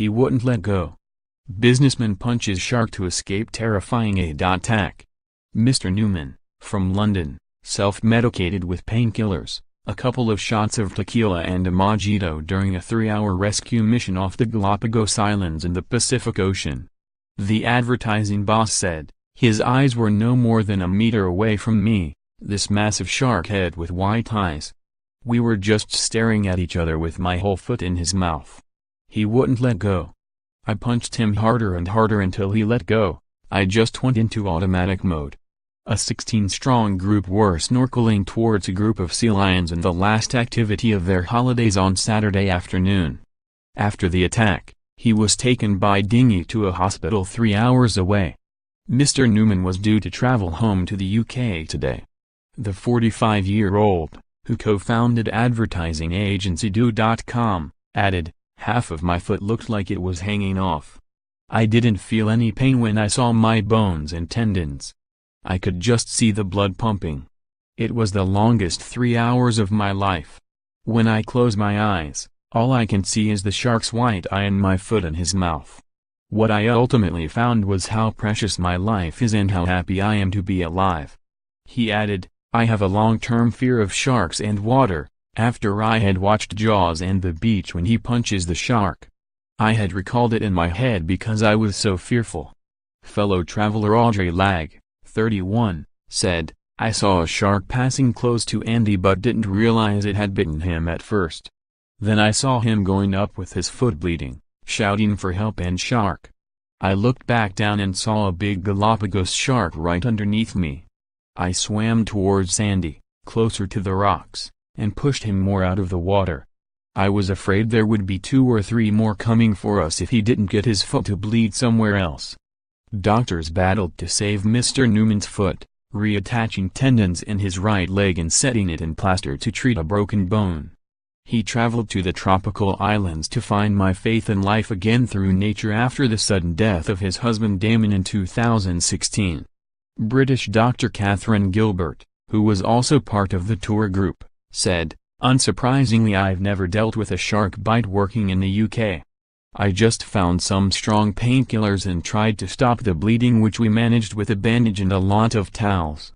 He wouldn't let go. Businessman punches shark to escape terrifying a.ttack. Mr. Newman, from London, self-medicated with painkillers, a couple of shots of tequila and a mojito during a 3-hour rescue mission off the Galapagos Islands in the Pacific Ocean. The advertising boss said, "His eyes were no more than a meter away from me, this massive shark head with white eyes. We were just staring at each other with my whole foot in his mouth. He wouldn't let go. I punched him harder and harder until he let go. I just went into automatic mode." A 16-strong group were snorkeling towards a group of sea lions in the last activity of their holidays on Saturday afternoon. After the attack, he was taken by dinghy to a hospital 3 hours away. Mr. Newman was due to travel home to the UK today. The 45-year-old, who co-founded advertising agency do.com, added, "Half of my foot looked like it was hanging off. I didn't feel any pain when I saw my bones and tendons. I could just see the blood pumping. It was the longest 3 hours of my life. When I close my eyes, all I can see is the shark's white eye and my foot in his mouth. What I ultimately found was how precious my life is and how happy I am to be alive." He added, "I have a long-term fear of sharks and water, after I had watched Jaws and the beach when he punches the shark. I had recalled it in my head because I was so fearful." Fellow traveler Audrey Lag, 31, said, "I saw a shark passing close to Andy but didn't realize it had bitten him at first. Then I saw him going up with his foot bleeding, shouting for help and shark. I looked back down and saw a big Galapagos shark right underneath me. I swam towards Andy, closer to the rocks, and pushed him more out of the water. I was afraid there would be 2 or 3 more coming for us if he didn't get his foot to bleed somewhere else." Doctors battled to save Mr. Newman's foot, reattaching tendons in his right leg and setting it in plaster to treat a broken bone. He traveled to the tropical islands to find my faith in life again through nature after the sudden death of his husband Damon in 2016. British Dr. Catherine Gilbert, who was also part of the tour group, said, "Unsurprisingly, I've never dealt with a shark bite working in the UK. I just found some strong painkillers and tried to stop the bleeding, which we managed with a bandage and a lot of towels.